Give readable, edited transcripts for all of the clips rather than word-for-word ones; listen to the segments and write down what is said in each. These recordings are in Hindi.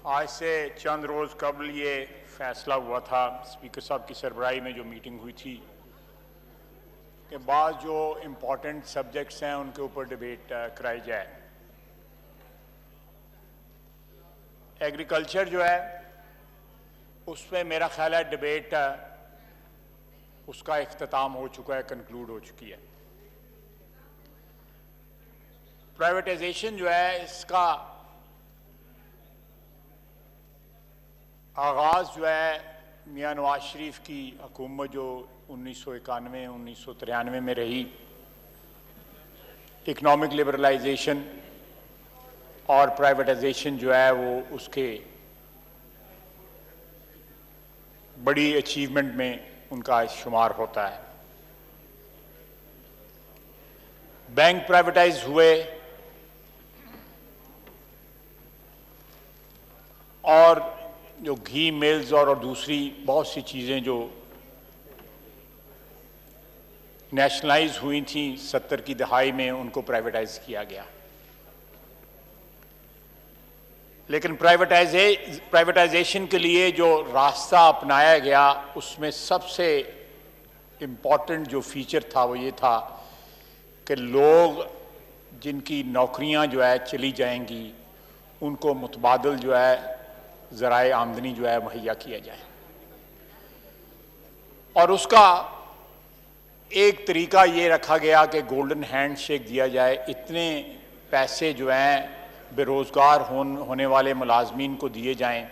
आज से चंद रोज़ कबल ये फैसला हुआ था स्पीकर साहब की सरबराही में जो मीटिंग हुई थी कि बाद जो इम्पोर्टेंट सब्जेक्ट्स हैं उनके ऊपर डिबेट कराई जाए। एग्रीकल्चर जो है उसमें मेरा ख्याल है डिबेट उसका इख्तिताम हो चुका है, कंक्लूड हो चुकी है। प्राइवेटाइजेशन जो है इसका आगाज़ जो है मियां नवाज शरीफ की हुकूमत जो 1991-1993 में रही, इकनॉमिक लिबरलाइजेशन और प्राइवेटाइजेशन जो है वो उसके बड़ी अचीवमेंट में उनका शुमार होता है। बैंक प्राइवेटाइज हुए और जो घी मिल्स और दूसरी बहुत सी चीज़ें जो नेशनलाइज हुई थी 70 की दहाई में, उनको प्राइवेटाइज किया गया। लेकिन प्राइवेटाइजेशन के लिए जो रास्ता अपनाया गया उसमें सबसे इम्पॉर्टेंट जो फीचर था वो ये था कि लोग जिनकी नौकरियां जो है चली जाएंगी उनको मुतबादल जो है ज़राए आमदनी जो है मुहैया किया जाए। और उसका एक तरीका ये रखा गया कि गोल्डन हैंडशेक दिया जाए। इतने पैसे जो हैं बेरोज़गार होने वाले मुलाजमीन को दिए जाएं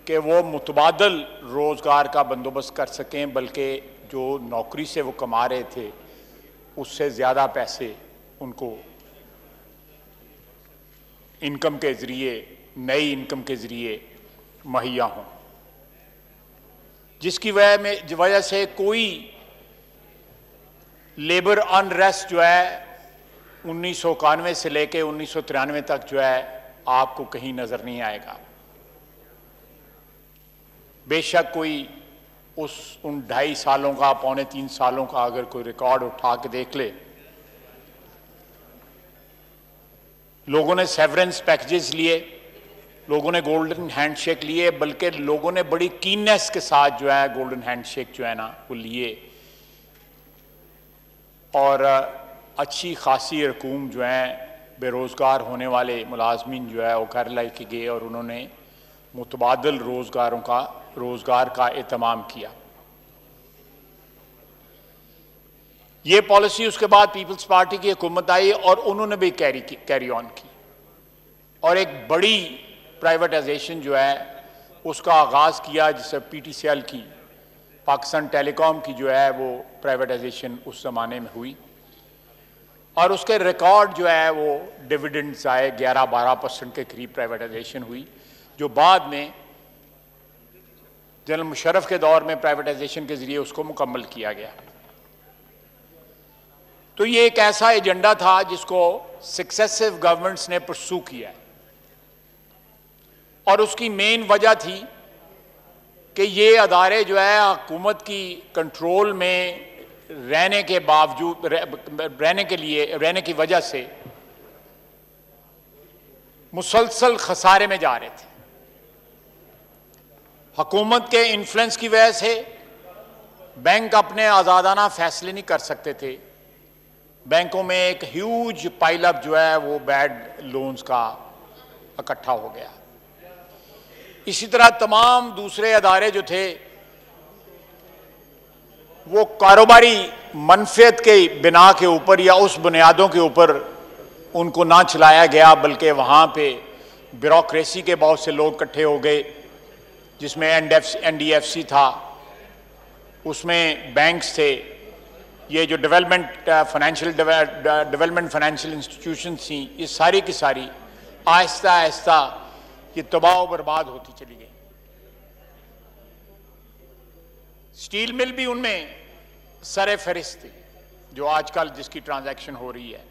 कि वो मुतबादल रोज़गार का बंदोबस्त कर सकें, बल्कि जो नौकरी से वो कमा रहे थे उससे ज़्यादा पैसे उनको इनकम के ज़रिए, नई इनकम के ज़रिए मुहैया हों, जिसकी वजह से कोई लेबर अनरेस्ट जो है 1991 से लेकर 1993 तक जो है आपको कहीं नजर नहीं आएगा। बेशक कोई उन 2.5 सालों का, 2.25 सालों का अगर कोई रिकॉर्ड उठा के देख ले, लोगों ने सेवरेंस पैकेजेस लिए, लोगों ने गोल्डन हैंडशेक लिए, बल्कि लोगों ने बड़ी कीननेस के साथ जो है गोल्डन हैंडशेक जो है ना वो लिए और अच्छी खासी रकूम जो है बेरोज़गार होने वाले मुलाजमीन जो है वो घर लेके गए और उन्होंने मुतबादल रोज़गार का एहतमाम किया। ये पॉलिसी उसके बाद पीपल्स पार्टी की हुकूमत आई और उन्होंने भी कैरी ऑन की और एक बड़ी प्राइवेटाइजेशन जो है उसका आगाज़ किया, जिससे PTCL की, पाकिस्तान टेलीकॉम की जो है वो प्राइवेटाइजेशन उस ज़माने में हुई और उसके रिकॉर्ड जो है वो डिविडेंड्स आए, 11-12% के करीब प्राइवेटाइजेशन हुई, जो बाद में जनरल मुशर्रफ के दौर में प्राइवेटाइजेशन के ज़रिए उसको मुकम्मल किया गया। तो ये एक ऐसा एजेंडा था जिसको सक्सेसिव गवर्नमेंट्स ने परसू किया है और उसकी मेन वजह थी कि ये अदारे जो है हुकूमत की कंट्रोल में रहने के बावजूद, रहने की वजह से मुसलसल खसारे में जा रहे थे। हुकूमत के इन्फ्लुएंस की वजह से बैंक अपने आज़ादाना फैसले नहीं कर सकते थे। बैंकों में एक ह्यूज पाइलअप जो है वो बैड लोन्स का इकट्ठा हो गया। इसी तरह तमाम दूसरे अदारे जो थे वो कारोबारी मनफियत के बिना के ऊपर या उस बुनियादों के ऊपर उनको ना चलाया गया, बल्कि वहाँ पे ब्यूरोक्रेसी के बहुत से लोग इकट्ठे हो गए, जिसमें NDFC था, उसमें बैंक्स थे, ये जो डेवलपमेंट फाइनेंशियल इंस्टीट्यूशन थी, ये सारी की सारी आहिस्ता आहिस्ता ये तबाह बर्बाद होती चली गई। स्टील मिल भी उनमें सरे फहरिस्त थी, जो आजकल जिसकी ट्रांजैक्शन हो रही है।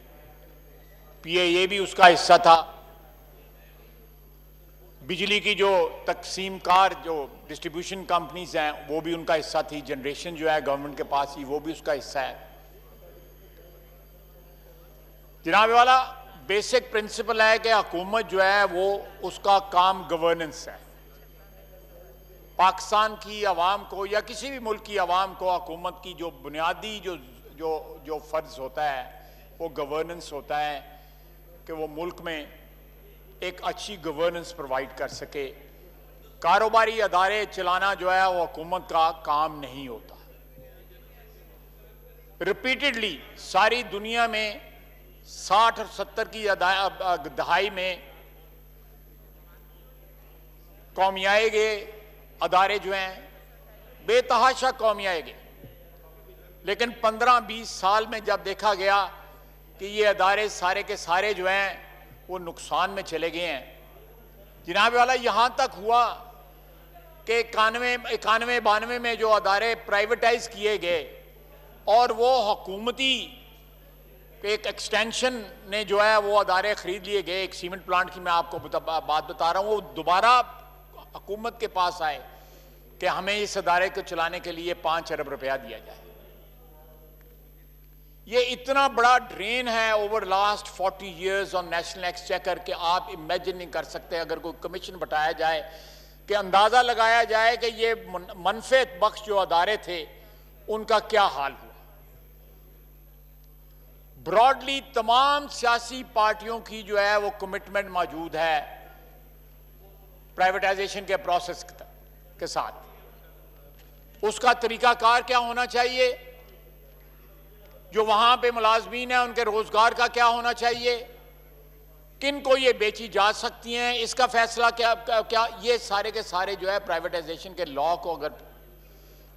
PAA भी उसका हिस्सा था। बिजली की जो तकसीमकार जो डिस्ट्रीब्यूशन कंपनीज हैं वो भी उनका हिस्सा थी। जनरेशन जो है गवर्नमेंट के पास ही, वो भी उसका हिस्सा है। जनाब वाला बेसिक प्रिंसिपल है कि हुकूमत जो है वो उसका काम गवर्नेंस है। पाकिस्तान की आवाम को या किसी भी मुल्क की आवाम को हुकूमत की जो बुनियादी जो जो जो फ़र्ज होता है वो गवर्नेंस होता है कि वो मुल्क में एक अच्छी गवर्नेंस प्रोवाइड कर सके। कारोबारी अदारे चलाना जो है वो हुकूमत का काम नहीं होता। रिपीटेडली सारी दुनिया में 60 और 70 की दहाई में कौमियाए गए अदारे जो हैं बेतहाशा कौमियाए गए, लेकिन 15-20 साल में जब देखा गया कि ये अदारे सारे के सारे जो हैं वो नुकसान में चले गए हैं। जनाब वाला यहाँ तक हुआ कि 91-92 में जो अदारे प्राइवेटाइज किए गए और वो हुकूमती एक एक्सटेंशन ने जो है वो अदारे खरीद लिए गए। एक सीमेंट प्लांट की मैं आपको बात बता रहा हूँ, वो दोबारा हुकूमत के पास आए कि हमें इस अदारे को चलाने के लिए 5 अरब रुपया दिया जाए। ये इतना बड़ा ड्रेन है over last 40 years on national exchequer कि आप इमेजिन नहीं कर सकते। अगर कोई कमीशन बताया जाए कि अंदाजा लगाया जाए कि ये मनफेत बख्श जो अदारे थे उनका क्या हाल हुआ। ब्रॉडली तमाम सियासी पार्टियों की जो है वो कमिटमेंट मौजूद है प्राइवेटाइजेशन के प्रोसेस के साथ। उसका तरीकाकार क्या होना चाहिए, जो वहां पे मुलाजमीन है उनके रोजगार का क्या होना चाहिए, किन को ये बेची जा सकती हैं, इसका फैसला क्या ये सारे के सारे जो है प्राइवेटाइजेशन के लॉ को अगर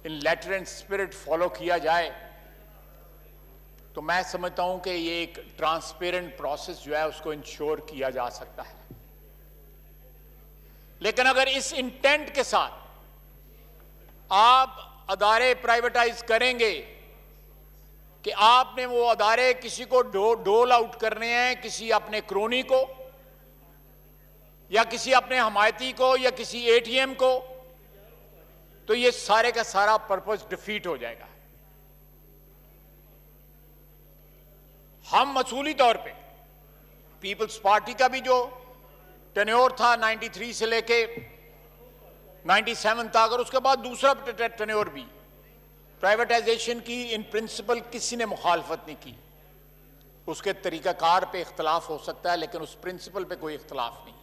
इन लेटर एंड स्पिरिट फॉलो किया जाए तो मैं समझता हूं कि ये एक ट्रांसपेरेंट प्रोसेस जो है उसको इंश्योर किया जा सकता है। लेकिन अगर इस इंटेंट के साथ आप अदारे प्राइवेटाइज करेंगे कि आपने वो अदारे किसी को डोल आउट करने हैं, किसी अपने क्रोनी को या किसी अपने हमायती को या किसी एटीएम को, तो ये सारे का सारा पर्पस डिफीट हो जाएगा। हम मसूली तौर पे पीपल्स पार्टी का भी जो टेन्योर था 93 से लेके 97 तक और उसके बाद दूसरा टेन्योर भी प्राइवेटाइजेशन की इन प्रिंसिपल किसी ने मुखालफत नहीं की। उसके तरीकाकार पे इख्तलाफ हो सकता है लेकिन उस प्रिंसिपल पे कोई इख्तलाफ नहीं।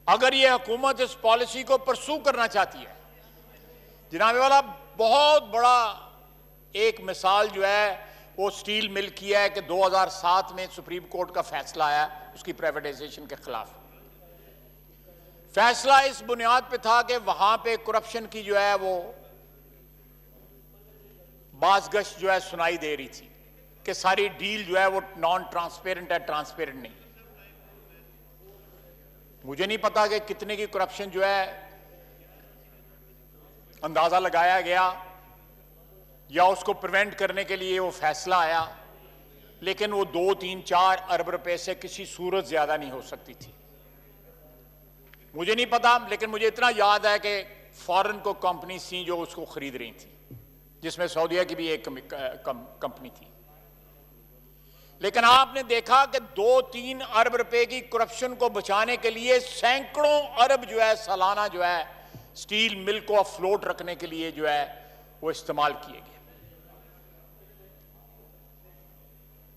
अगर ये हुकूमत इस पॉलिसी को परसू करना चाहती है, जनाब वाला बहुत बड़ा एक मिसाल जो है वो स्टील मिल की है कि 2007 में सुप्रीम कोर्ट का फैसला आया उसकी प्राइवेटाइजेशन के खिलाफ। फैसला इस बुनियाद पे था कि वहां पे करप्शन की जो है वो बाज़गश जो है सुनाई दे रही थी कि सारी डील जो है वो नॉन ट्रांसपेरेंट है, ट्रांसपेरेंट नहीं। मुझे नहीं पता कि कितने की करप्शन जो है अंदाजा लगाया गया या उसको प्रिवेंट करने के लिए वो फैसला आया, लेकिन वो 2, 3, 4 अरब रुपए से किसी सूरत ज्यादा नहीं हो सकती थी। मुझे नहीं पता, लेकिन मुझे इतना याद है कि फॉरेन को कंपनी थी जो उसको खरीद रही थी, जिसमें सऊदीया की भी एक कंपनी थी। लेकिन आपने देखा कि 2-3 अरब रुपए की करप्शन को बचाने के लिए सैकड़ों अरब जो है सालाना जो है स्टील मिल को अफ्लोट रखने के लिए जो है वो इस्तेमाल किए गए।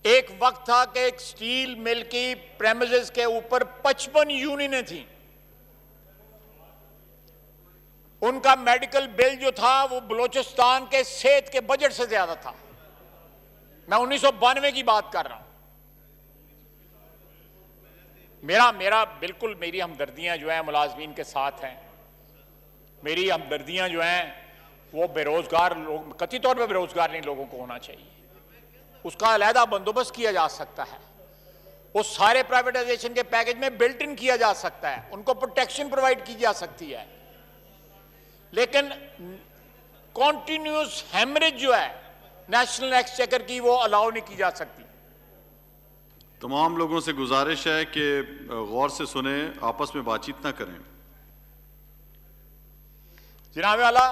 एक वक्त था कि एक स्टील मिल की प्रेमिसेस के ऊपर 55 यूनियनें थी। उनका मेडिकल बिल जो था वो बलूचिस्तान के सेहत के बजट से ज्यादा था। मैं 1992 की बात कर रहा हूं। मेरा बिल्कुल मेरी हमदर्दियां जो हैं मुलाजमीन के साथ हैं। मेरी हमदर्दियां जो हैं वो बेरोजगार लोग, कथित तौर पर बेरोजगार नहीं लोगों को होना चाहिए, उसका अलहदा बंदोबस्त किया जा सकता है। वो सारे प्राइवेटाइजेशन के पैकेज में बिल्ट इन किया जा सकता है, उनको प्रोटेक्शन प्रोवाइड की जा सकती है। लेकिन कॉन्टिन्यूस हेमरेज जो है नेशनल एक्सचेकर की वो अलाउ नहीं की जा सकती। तमाम लोगों से गुजारिश है कि गौर से सुने, आपस में बातचीत ना करें। जनाब वाला,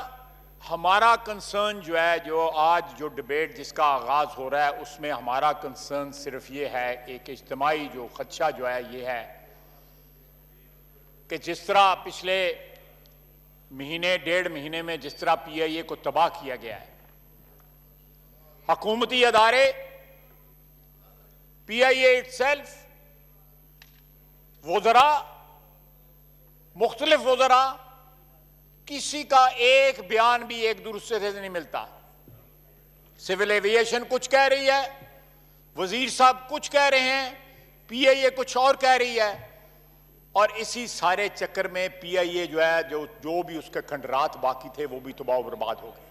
हमारा कंसर्न जो है, जो आज जो डिबेट जिसका आगाज हो रहा है, उसमें हमारा कंसर्न सिर्फ ये है, एक इज्तिमाई जो खदशा जो है ये है कि जिस तरह पिछले महीने 1.5 महीने में जिस तरह PIA को तबाह किया गया है, हुकूमती अदारे, PIA इटसेल्फ, वज़रा, मुख्तलिफ वज़रा, किसी का एक बयान भी एक दूसरे से नहीं मिलता। सिविल एविएशन कुछ कह रही है, वजीर साहब कुछ कह रहे हैं, PIA कुछ और कह रही है, और इसी सारे चक्कर में PIA जो है, जो भी उसके खंडरात बाकी थे वो भी तबाह बर्बाद हो गए।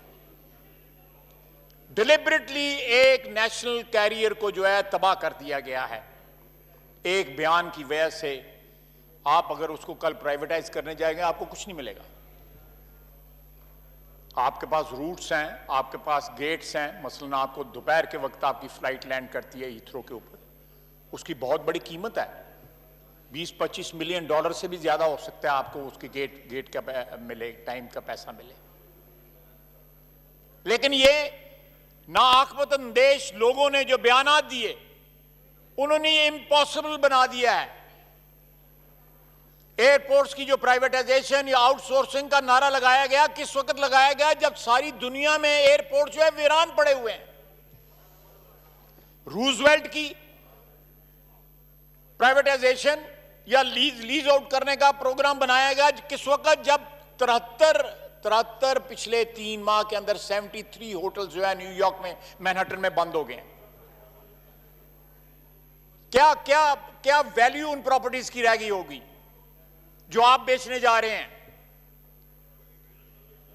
डिलिबरेटली एक नेशनल कैरियर को जो है तबाह कर दिया गया है एक बयान की वजह से। आप अगर उसको कल प्राइवेटाइज करने जाएंगे, आपको कुछ नहीं मिलेगा। आपके पास रूट्स हैं, आपके पास गेट्स हैं। मसलन आपको दोपहर के वक्त आपकी फ्लाइट लैंड करती है हीथ्रो के ऊपर, उसकी बहुत बड़ी कीमत है, 20-25 मिलियन डॉलर से भी ज्यादा हो सकता है आपको उसकी गेट का मिले, टाइम का पैसा मिले। लेकिन ये नाआखबत अंदेश लोगों ने जो बयानात दिए, उन्होंने ये इम्पॉसिबल बना दिया है। एयरपोर्ट्स की जो प्राइवेटाइजेशन या आउटसोर्सिंग का नारा लगाया गया, किस वक्त लगाया गया? जब सारी दुनिया में एयरपोर्ट जो है वीरान पड़े हुए हैं। रूजवेल्ट की प्राइवेटाइजेशन या लीज आउट करने का प्रोग्राम बनाया गया किस वक्त? जब 73 पिछले 3 माह के अंदर 73 होटल जो है न्यूयॉर्क में, मैनहट्टन में बंद हो गए हैं। क्या क्या क्या वैल्यू उन प्रॉपर्टीज की रह गई होगी जो आप बेचने जा रहे हैं?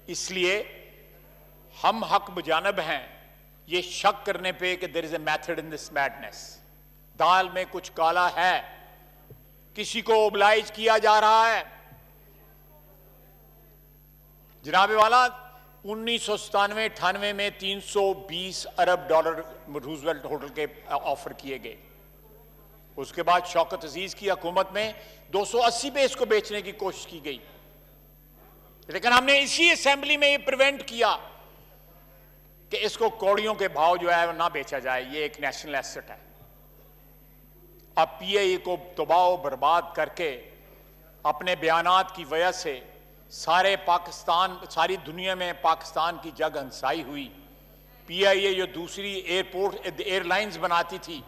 इसलिए हम हक बजानब हैं ये शक करने पे कि there is a method in this madness. दाल में कुछ काला है, किसी को ओबलाइज किया जा रहा है। जनाबे वाला 1997-98 में 320 अरब डॉलर रूजवेल्ट होटल के ऑफर किए गए। उसके बाद शौकत अजीज की हुकूमत में 280 पे इसको बेचने की कोशिश की गई, लेकिन हमने इसी असेंबली में ये प्रिवेंट किया कि इसको कौड़ियों के भाव जो है ना बेचा जाए। ये एक नेशनल एसेट है। अब PIA को तबाह बर्बाद करके अपने बयानात की वजह से सारे पाकिस्तान, सारी दुनिया में पाकिस्तान की जग हंसाई हुई। PIA जो दूसरी एयरलाइंस बनाती थी,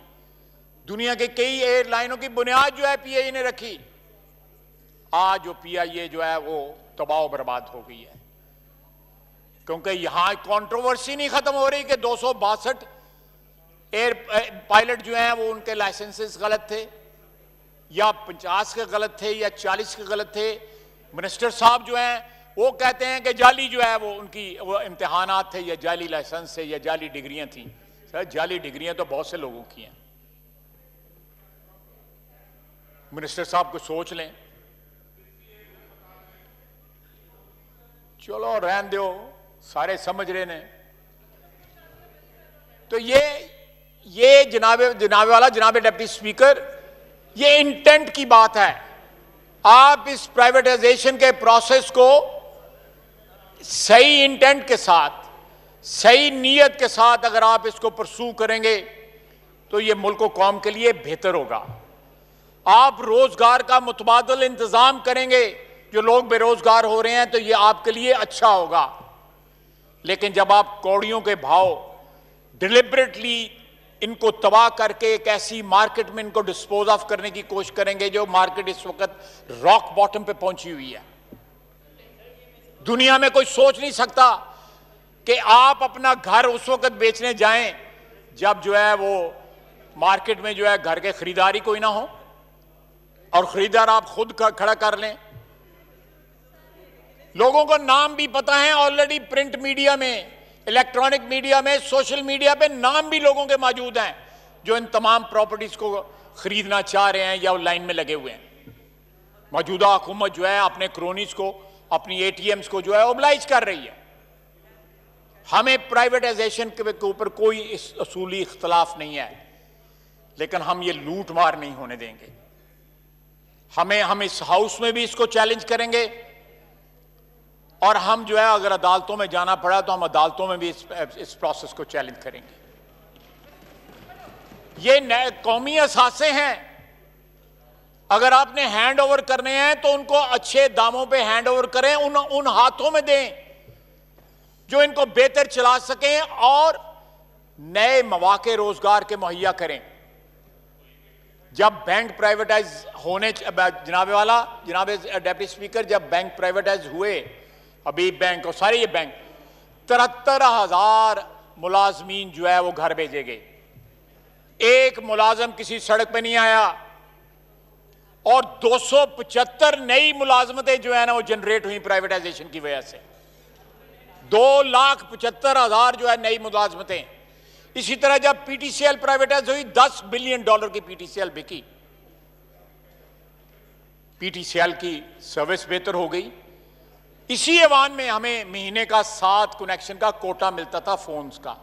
दुनिया के कई एयरलाइनों की बुनियाद जो है PIA ने रखी। आज जो PIA जो है वो तबाह बर्बाद हो गई है, क्योंकि यहां कंट्रोवर्सी नहीं खत्म हो रही कि 262 एयर पायलट जो हैं वो उनके लाइसेंसेस गलत थे, या 50 के गलत थे, या 40 के गलत थे। मिनिस्टर साहब जो हैं वो कहते हैं कि जाली जो है वो उनकी वो इम्तिहानात थे, या जाली लाइसेंस थे, या जाली डिग्रियां थी। सर, जाली डिग्रियां तो बहुत से लोगों की हैं। मिनिस्टर साहब को सोच लें। चलो रहन दो, सारे समझ रहे ने। तो ये जनाबे वाला, जनाबे डिप्टी स्पीकर, ये इंटेंट की बात है। आप इस प्राइवेटाइजेशन के प्रोसेस को सही इंटेंट के साथ, सही नीयत के साथ अगर आप इसको परसू करेंगे तो ये मुल्क व कौम के लिए बेहतर होगा। आप रोजगार का मुतबादल इंतजाम करेंगे, जो लोग बेरोजगार हो रहे हैं, तो ये आपके लिए अच्छा होगा। लेकिन जब आप कौड़ियों के भाव डिलिबरेटली इनको तबाह करके एक ऐसी मार्केट में इनको डिस्पोज ऑफ करने की कोशिश करेंगे, जो मार्केट इस वक्त रॉक बॉटम पे पहुंची हुई है। दुनिया में कोई सोच नहीं सकता कि आप अपना घर उस वक्त बेचने जाएं जब जो है वो मार्केट में जो है घर के खरीदारी कोई ना हो, और खरीदार आप खुद खड़ा कर लें। लोगों को नाम भी पता है ऑलरेडी, प्रिंट मीडिया में, इलेक्ट्रॉनिक मीडिया में, सोशल मीडिया पे नाम भी लोगों के मौजूद हैं जो इन तमाम प्रॉपर्टीज को खरीदना चाह रहे हैं या लाइन में लगे हुए हैं। मौजूदा हुकूमत जो है अपने क्रोनीज को, अपनी ATMs को जो है ओबलाइज कर रही है। हमें प्राइवेटाइजेशन के ऊपर कोई इस असूली इख्तलाफ नहीं है, लेकिन हम ये लूट मार नहीं होने देंगे। हम इस हाउस में भी इसको चैलेंज करेंगे और हम जो है अगर अदालतों में जाना पड़ा तो हम अदालतों में भी इस प्रोसेस को चैलेंज करेंगे। ये नए कौमी असासे हैं, अगर आपने हैंड ओवर करने हैं तो उनको अच्छे दामों पे हैंड ओवर करें, उन हाथों में दें जो इनको बेहतर चला सकें और नए मौके रोजगार के मुहैया करें। जब बैंक प्राइवेटाइज होने, जनाब डिप्टी स्पीकर, जब बैंक प्राइवेटाइज हुए, अभी बैंक और सारे ये बैंक, 73,000 मुलाजमीन जो है वो घर भेजे गए। एक मुलाजम किसी सड़क पे नहीं आया और 275 नई मुलाजमतें जो है ना वो जनरेट हुई प्राइवेटाइजेशन की वजह से। 2,75,000 जो है नई मुलाजमतें। इसी तरह जब पीटीसीएल प्राइवेटाइज हुई, $10 बिलियन की पीटीसीएल बिकी। पीटीसीएल की सर्विस बेहतर हो गई। इसी ऐवान में हमें महीने का 7 कनेक्शन का कोटा मिलता था फोन्स का,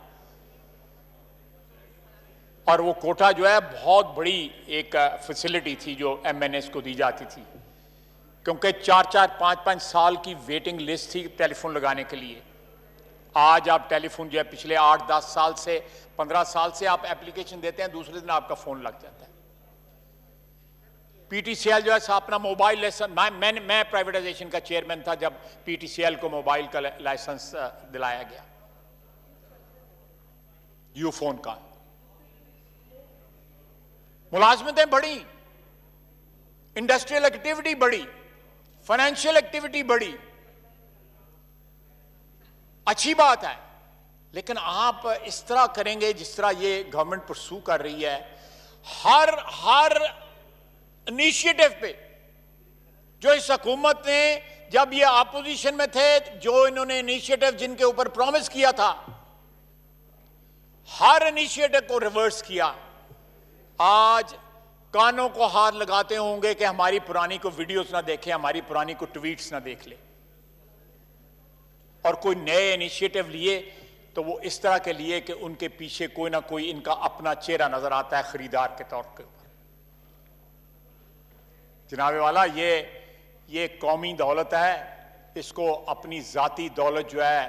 और वो कोटा जो है बहुत बड़ी एक फैसिलिटी थी जो एमएनएस को दी जाती थी, क्योंकि 4-4, 5-5 साल की वेटिंग लिस्ट थी टेलीफोन लगाने के लिए। आज आप टेलीफोन जो है पिछले 8-10 साल से 15 साल से आप एप्लीकेशन देते हैं, दूसरे दिन आपका फोन लग जाता है। पीटीसीएल जो है अपना मोबाइल लाइसेंस, मैं प्राइवेटाइजेशन का चेयरमैन था जब पीटीसीएल को मोबाइल का लाइसेंस दिलाया गया, यूफोन का। मुलाजमतें बढ़ी, इंडस्ट्रियल एक्टिविटी बढ़ी, फाइनेंशियल एक्टिविटी बढ़ी, अच्छी बात है। लेकिन आप इस तरह करेंगे जिस तरह ये गवर्नमेंट परसू कर रही है, हर इनिशिएटिव पे जो इस हुकूमत ने, जब ये अपोजिशन में थे, जो इन्होंने इनिशिएटिव जिनके ऊपर प्रॉमिस किया था, हर इनिशिएटिव को रिवर्स किया। आज कानों को हाथ लगाते होंगे कि हमारी पुरानी को वीडियोस ना देखें, हमारी पुरानी को ट्वीट्स ना देख ले, और कोई नए इनिशिएटिव लिए तो वो इस तरह के लिए कि उनके पीछे कोई ना कोई इनका अपना चेहरा नजर आता है खरीदार के तौर के ऊपर। जनाबे वाला, ये कौमी दौलत है, इसको अपनी जाती दौलत जो है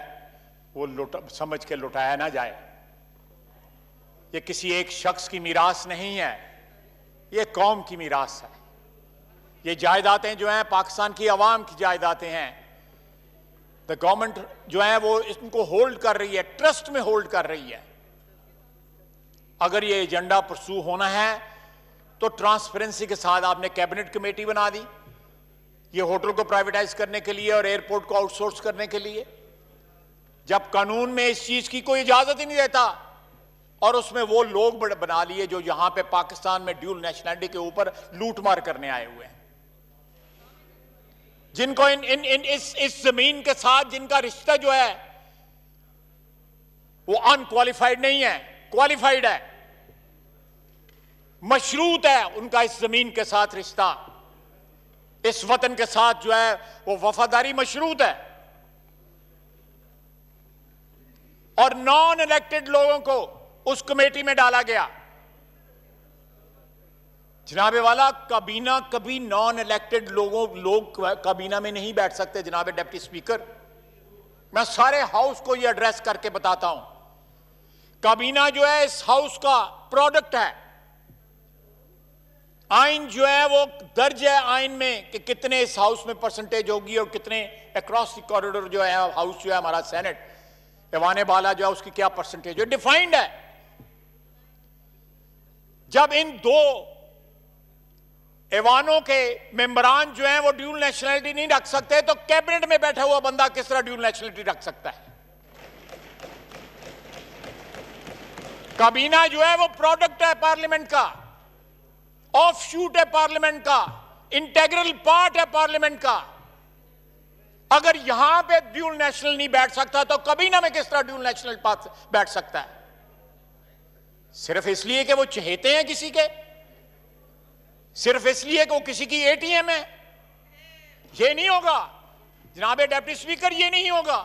वो समझ के लुटाया ना जाए। ये किसी एक शख्स की मीरास नहीं है, ये कौम की मीरास है। ये जायदादें जो हैं पाकिस्तान की आवाम की जायदादें हैं। द गवर्नमेंट जो है वो इनको होल्ड कर रही है, ट्रस्ट में होल्ड कर रही है। अगर ये एजेंडा परसू होना है तो ट्रांसपेरेंसी के साथ आपने कैबिनेट कमेटी बना दी, ये होटल को प्राइवेटाइज करने के लिए और एयरपोर्ट को आउटसोर्स करने के लिए, जब कानून में इस चीज की कोई इजाजत ही नहीं देता, और उसमें वो लोग बना लिए जो यहां पे पाकिस्तान में ड्यूल नेशनलिटी के ऊपर लूटमार करने आए हुए हैं, जिनको इस जमीन के साथ जिनका रिश्ता जो है वो अनक्वालिफाइड नहीं है, क्वालिफाइड है, मशरूत है उनका इस जमीन के साथ रिश्ता, इस वतन के साथ जो है वो वफादारी मशरूत है। और नॉन इलेक्टेड लोगों को उस कमेटी में डाला गया। जनाबे वाला, काबीना कभी नॉन इलेक्टेड लोग काबीना में नहीं बैठ सकते। जनाबे डिप्टी स्पीकर, मैं सारे हाउस को यह एड्रेस करके बताता हूं, काबीना जो है इस हाउस का प्रोडक्ट है। आइन जो है वो दर्ज है आइन में कि कितने इस हाउस में परसेंटेज होगी और कितने अक्रॉस द कॉरिडोर जो है हाउस जो है हमारा सेनेट ऐवान बाला जो है उसकी क्या परसेंटेज है, डिफाइंड है। जब इन दो ऐवानों के मेंबरान जो हैं वो ड्यूल नेशनलिटी नहीं रख सकते, तो कैबिनेट में बैठा हुआ बंदा किस तरह ड्यूल नेशनलिटी रख सकता है? काबीना जो है वो प्रोडक्ट है पार्लियामेंट का, ऑफ शूट है पार्लियामेंट का, इंटेग्रल पार्ट है पार्लियामेंट का। अगर यहां पे ड्यूल नेशनल नहीं बैठ सकता तो काबीना में किस तरह ड्यूल नेशनल बैठ सकता है? सिर्फ इसलिए कि वो चहेते हैं किसी के, सिर्फ इसलिए कि वो किसी की एटीएम है? ये नहीं होगा जनाबे डिप्टी स्पीकर, ये नहीं होगा।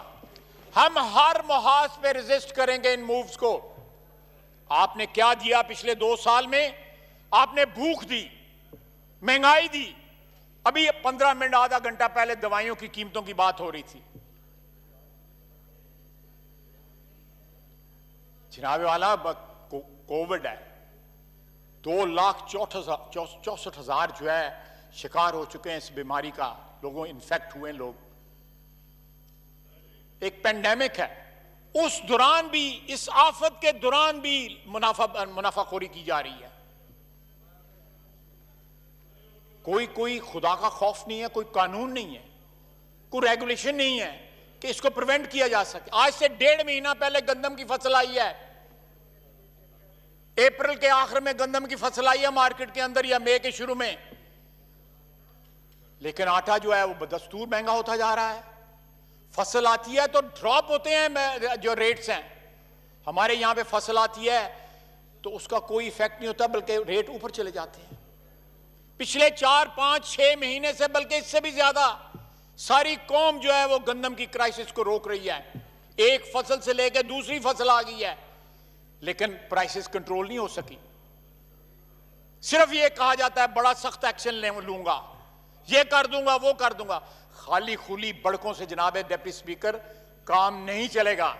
हम हर मुहाज पे रेजिस्ट करेंगे इन मूव्स को। आपने क्या दिया पिछले 2 साल में? आपने भूख दी, महंगाई दी। अभी 15 मिनट आधा घंटा पहले दवाइयों की कीमतों की बात हो रही थी। जनाबे वाला कोविड है, 2,64,000 जो है शिकार हो चुके हैं इस बीमारी का, लोगों इन्फेक्ट हुए लोग। एक पेंडेमिक है, उस दौरान भी, इस आफत के दौरान भी मुनाफाखोरी की जा रही है। कोई खुदा का खौफ नहीं है, कोई कानून नहीं है, कोई रेगुलेशन नहीं है कि इसको प्रिवेंट किया जा सके। आज से 1.5 महीना पहले गंदम की फसल आई है, अप्रैल के आखिर में गंदम की फसल आई है मार्केट के अंदर, या मई के शुरू में, लेकिन आटा जो है वो बदस्तूर महंगा होता जा रहा है। फसल आती है तो ड्रॉप होते हैं जो रेट्स हैं। हमारे यहां पे फसल आती है तो उसका कोई इफेक्ट नहीं होता, बल्कि रेट ऊपर चले जाते हैं। पिछले 4, 5, 6 महीने से, बल्कि इससे भी ज्यादा, सारी कौम जो है वो गंदम की क्राइसिस को रोक रही है। एक फसल से लेकर दूसरी फसल आ गई है, लेकिन प्राइसेस कंट्रोल नहीं हो सकी। सिर्फ ये कहा जाता है बड़ा सख्त एक्शन लूंगा, ये कर दूंगा, वो कर दूंगा। खाली खुली बड़कों से जनाब डिप्टी स्पीकर काम नहीं चलेगा।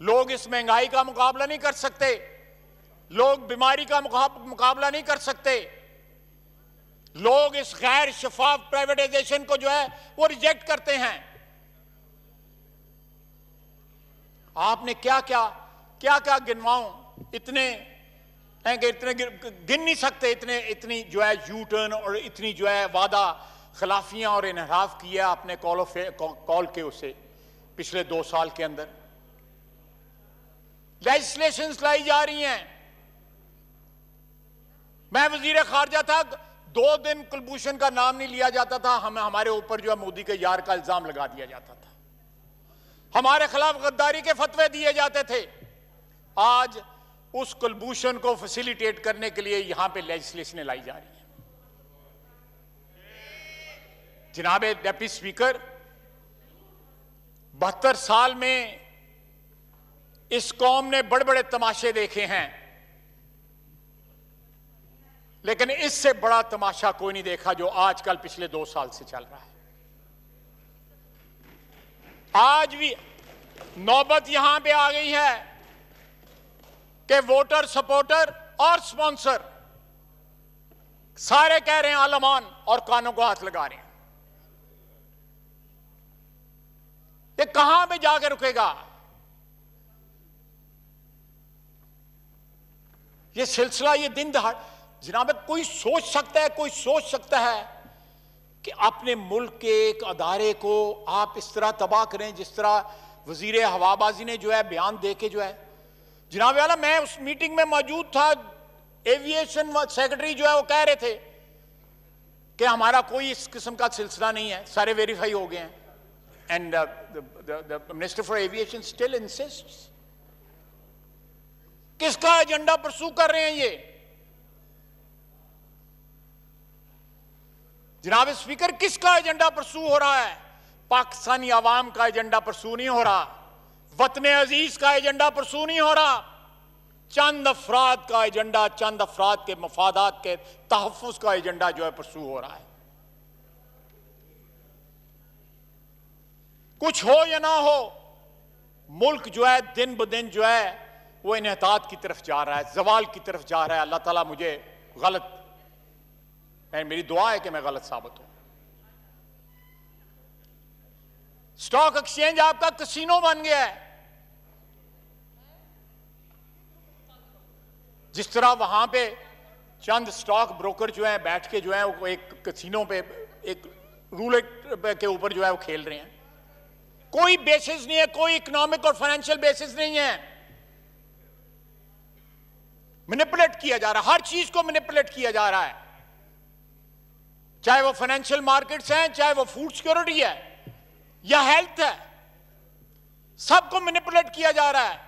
लोग इस महंगाई का मुकाबला नहीं कर सकते, लोग बीमारी का मुकाबला नहीं कर सकते, लोग इस गैर शफाफ प्राइवेटाइजेशन को जो है वो रिजेक्ट करते हैं। आपने क्या क्या गिनवाऊं, इतने गिन नहीं सकते, इतनी जो है यू टर्न और इतनी जो है वादा खिलाफियां और इनहराफ किया आपने कॉल के उसे पिछले 2 साल के अंदर। लेजिस्लेशंस लाई जा रही हैं। मैं वजीर खारजा था, 2 दिन कुलभूषण का नाम नहीं लिया जाता था, हमारे ऊपर जो है मोदी के यार का इल्जाम लगा दिया जाता था, हमारे खिलाफ गद्दारी के फतवे दिए जाते थे। आज उस कुलभूषण को फैसिलिटेट करने के लिए यहां पे लेजिस्लेशन लाई जा रही है। जनाब डिप्टी स्पीकर, 72 साल में इस कौम ने बड़े बड़े तमाशे देखे हैं, लेकिन इससे बड़ा तमाशा कोई नहीं देखा जो आजकल पिछले 2 साल से चल रहा है। आज भी नौबत यहां पे आ गई है कि वोटर, सपोर्टर और स्पॉन्सर सारे कह रहे हैं आलमान और कानों को हाथ लगा रहे हैं। ये कहां पे जाकर रुकेगा? ये सिलसिला, ये दिन दहाड़, जनाब कोई सोच सकता है कि अपने मुल्क के एक अदारे को आप इस तरह तबाह करें जिस तरह वजीर हवाबाजी ने जो है बयान दे के जो है। जनाब वाला, मैं उस मीटिंग में मौजूद था, एविएशन सेक्रेटरी जो है वो कह रहे थे कि हमारा कोई इस किस्म का सिलसिला नहीं है, सारे वेरीफाई हो गए हैं। And the minister for aviation still इंसिस्ट्स। किसका एजेंडा परसू कर रहे हैं ये? जनाब स्पीकर, किसका एजेंडा परसू हो रहा है? पाकिस्तानी आवाम का एजेंडा परसू नहीं हो रहा, वतन अजीज का एजेंडा परसू नहीं हो रहा, चंद अफराद का एजेंडा, चंद अफराद के मफादात के तहफ़्फ़ुज़ का एजेंडा जो है परसू हो रहा है। कुछ हो या ना हो, मुल्क जो है दिन ब दिन जो है वो इन्हतात की तरफ जा रहा है, जवाल की तरफ जा रहा है। अल्लाह ताला मुझे गलत, मेरी दुआ है कि मैं गलत साबित हूं। स्टॉक एक्सचेंज आपका कसीनो बन गया है। जिस तरह वहां पे चंद स्टॉक ब्रोकर जो है बैठ के जो है वो एक कसीनो पे, एक रूलेट के ऊपर जो है वो खेल रहे हैं, कोई बेसिस नहीं है, कोई इकोनॉमिक और फाइनेंशियल बेसिस नहीं है। मैनिपुलेट किया जा रहा है, हर चीज को मैनिपुलेट किया जा रहा है, चाहे वो फाइनेंशियल मार्केट्स हैं, चाहे वो फूड सिक्योरिटी है या हेल्थ है, सबको मैनिपुलेट किया जा रहा है।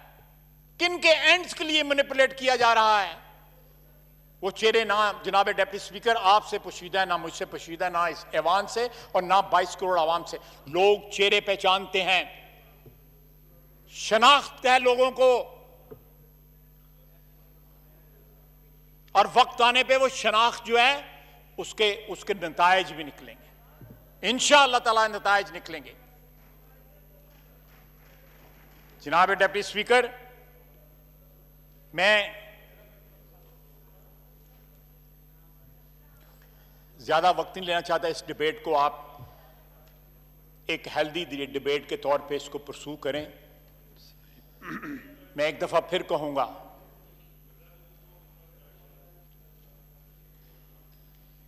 किन के एंड्स के लिए मैनिपुलेट किया जा रहा है? वो चेहरे ना जनाब डिप्टी स्पीकर आपसे पोशीदा है, ना मुझसे पोशीदा है, ना इस ऐवान से और ना 22 करोड़ आवाम से। लोग चेहरे पहचानते हैं, शनाख्त है लोगों को, और वक्त आने पे वो शनाख्त जो है उसके नतायज भी निकलेंगे, इंशाअल्लाह ताला नतायज निकलेंगे। जनाब डिप्टी स्पीकर, मैं ज्यादा वक्त नहीं लेना चाहता। इस डिबेट को आप एक हेल्दी डिबेट के तौर पे इसको परसू करें। मैं एक दफा फिर कहूंगा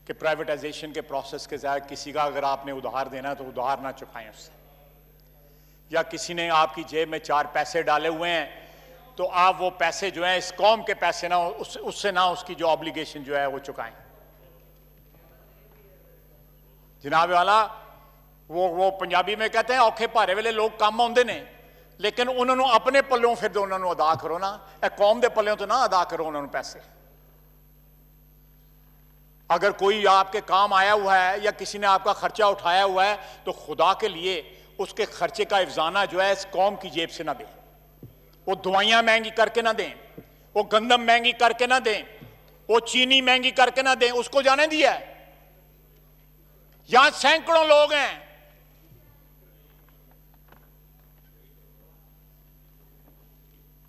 कि प्राइवेटाइजेशन के प्रोसेस के ज़रिए किसी का अगर आपने उधार देना है तो उधार ना चुकाएं उससे, या किसी ने आपकी जेब में 4 पैसे डाले हुए हैं तो आप वो पैसे जो है इस कौम के पैसे ना उससे ना उसकी जो ऑब्लिगेशन जो है वो चुकाएं। जनाब वाला वो पंजाबी में कहते हैं औखे भारे वेले लोग काम आउंदे ने, लेकिन उन्होंने अपने पल्लों फिर उन्होंने अदा करो ना, कौम के पल्लों तो ना अदा करो उन्होंने पैसे। अगर कोई आपके काम आया हुआ है या किसी ने आपका खर्चा उठाया हुआ है तो खुदा के लिए उसके खर्चे का इफ्जाना जो है इस कौम की जेब से ना दें। वो दवाइयां महंगी करके ना दें, वो गंदम महंगी करके ना दें, वो चीनी महंगी करके ना दें। उसको जाने दिया है। यहां सैकड़ों लोग हैं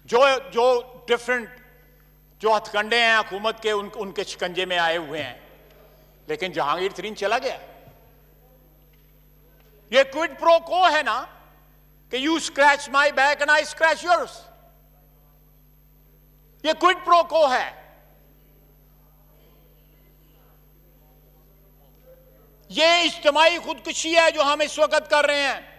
जो डिफरेंट जो हथकंडे हैं हुकूमत के उनके शिकंजे में आए हुए हैं, लेकिन जहांगीर तरीन चला गया। ये क्विड प्रो को है ना कि you scratch my back and I scratch yours. ये क्विड प्रो को है। ये इज्तिमाई खुदकुशी है जो हम इस वक्त कर रहे हैं।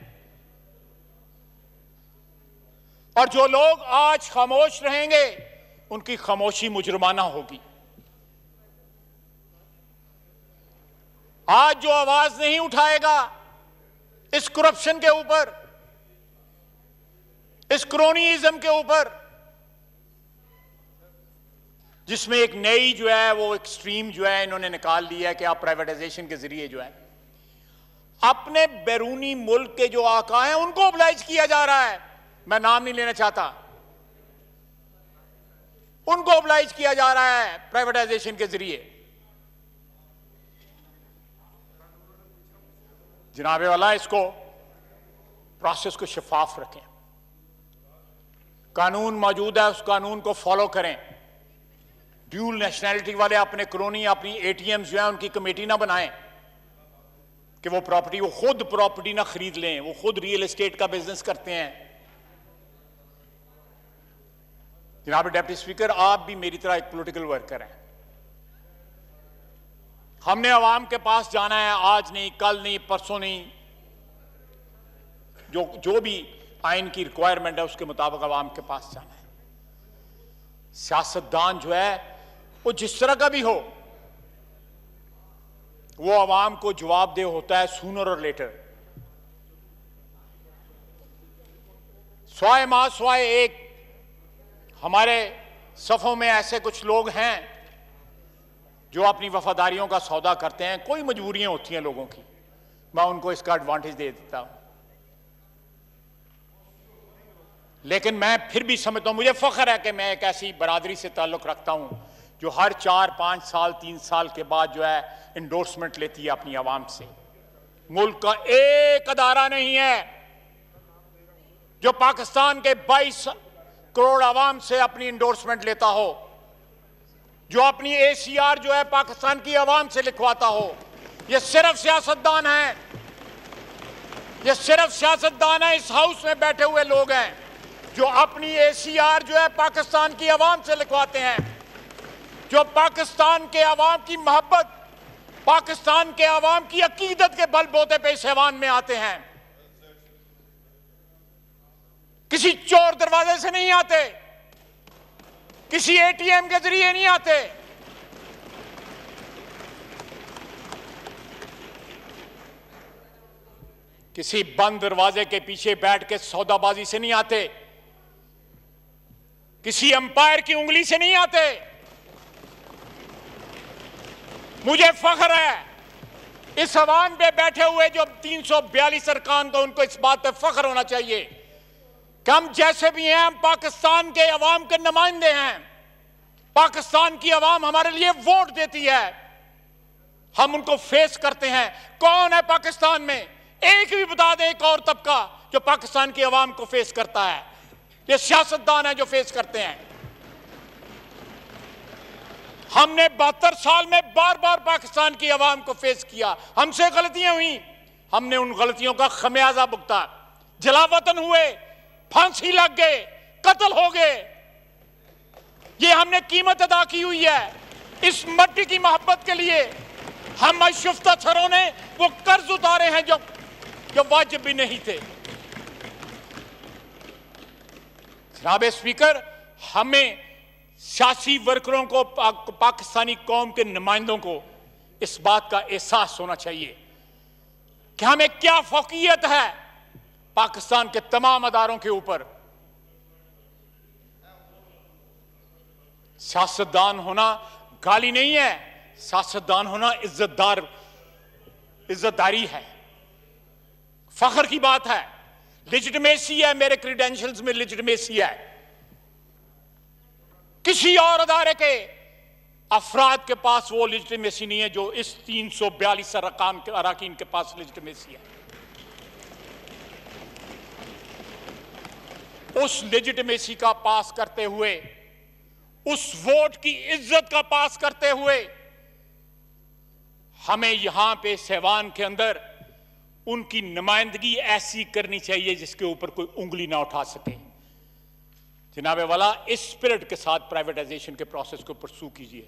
और जो लोग आज खामोश रहेंगे उनकी खामोशी मुजरमाना होगी। आज जो आवाज नहीं उठाएगा इस करप्शन के ऊपर, इस क्रोनिज्म के ऊपर, जिसमें एक नई जो है वो एक्सट्रीम जो है इन्होंने निकाल लिया है कि आप प्राइवेटाइजेशन के जरिए जो है अपने बैरूनी मुल्क के जो आका हैं उनको ओबलाइज किया जा रहा है। मैं नाम नहीं लेना चाहता, उनको ओबलाइज किया जा रहा है प्राइवेटाइजेशन के जरिए। जनाबे वाला इसको प्रोसेस को शफाफ रखें। कानून मौजूद है, उस कानून को फॉलो करें। ड्यूल नेशनैलिटी वाले अपने क्रोनी अपनी एटीएम जो है उनकी कमेटी ना बनाएं कि वो खुद प्रॉपर्टी ना खरीद लें। वो खुद रियल एस्टेट का बिजनेस करते हैं। जनाब डिप्टी स्पीकर, आप भी मेरी तरह एक पॉलिटिकल वर्कर हैं। हमने अवाम के पास जाना है, आज नहीं, कल नहीं, परसों नहीं। जो भी आइन की रिक्वायरमेंट है उसके मुताबिक अवाम के पास जाना है। सियासतदान जो है वो जिस तरह का भी हो, वो अवाम को जवाबदेह होता है सूनर और लेटर। स्वाय माह स्वाय एक हमारे सफों में ऐसे कुछ लोग हैं जो अपनी वफादारियों का सौदा करते हैं। कोई मजबूरियां होती हैं लोगों की, मैं उनको इसका एडवांटेज दे देता हूं। लेकिन मैं फिर भी समझता हूं, मुझे फख्र है कि मैं एक ऐसी बरादरी से ताल्लुक रखता हूं जो हर 4-5 साल 3 साल के बाद जो है इंडोर्समेंट लेती है अपनी आवाम से। मुल्क का एक अदारा नहीं है जो पाकिस्तान के 22 करोड़ आवाम से अपनी इंडोर्समेंट लेता हो, जो अपनी ACR जो है पाकिस्तान की आवाम से लिखवाता हो। ये सिर्फ सियासतदान है, ये सिर्फ सियासतदान है। इस हाउस में बैठे हुए लोग हैं जो अपनी ACR जो है पाकिस्तान की आवाम से लिखवाते हैं, जो पाकिस्तान के आवाम की मोहब्बत, पाकिस्तान के आवाम की अकीदत के बलबूते पे इस ऐवान में आते हैं। किसी चोर दरवाजे से नहीं आते, किसी ATM के जरिए नहीं आते। किसी बंद दरवाजे के पीछे बैठ के सौदाबाजी से नहीं आते, किसी अंपायर की उंगली से नहीं आते। मुझे फख्र है इस अवाम पे बैठे हुए जो 342 अरकान को, उनको इस बात पे फख्र होना चाहिए कि हम जैसे भी हैं, हम पाकिस्तान के अवाम के नुमाइंदे हैं। पाकिस्तान की अवाम हमारे लिए वोट देती है, हम उनको फेस करते हैं। कौन है पाकिस्तान में? एक भी बता दें एक और तबका जो पाकिस्तान की अवाम को फेस करता है। ये सियासतदान है जो फेस करते हैं। हमने 72 साल में बार बार पाकिस्तान की आवाम को फेस किया, हमसे गलतियां हुई, हमने उन गलतियों का खमियाजा भुगता, जलावतन हुए, फांसी लग गए, कत्ल हो गए, ये हमने कीमत अदा की हुई है। इस मट्टी की मोहब्बत के लिए हम अशुफ्ता सरों ने वो कर्ज उतारे हैं जो वाजिब भी नहीं थे। जनाब स्पीकर, हमें सियासी वर्करों को, पाकिस्तानी कौम के नुमाइंदों को इस बात का एहसास होना चाहिए कि हमें क्या फौकियत है पाकिस्तान के तमाम अदारों के ऊपर। सियासतदान होना गाली नहीं है, सियासतदान होना इज्जतदारी है, फख्र की बात है, लेजिटिमेसी है। मेरे क्रीडेंशियल्स में लेजिटिमेसी है। किसी और अदारे के अफराद के पास वो लेजिटिमेसी नहीं है जो इस 342 अरकान के पास लेजिटिमेसी है। उस लेजिटिमेसी का पास करते हुए, उस वोट की इज्जत का पास करते हुए, हमें यहां पे सहवान के अंदर उनकी नुमाइंदगी ऐसी करनी चाहिए जिसके ऊपर कोई उंगली ना उठा सके। जनाब वाला, इस स्पिरिट के साथ प्राइवेटाइजेशन के प्रोसेस को परसू कीजिए।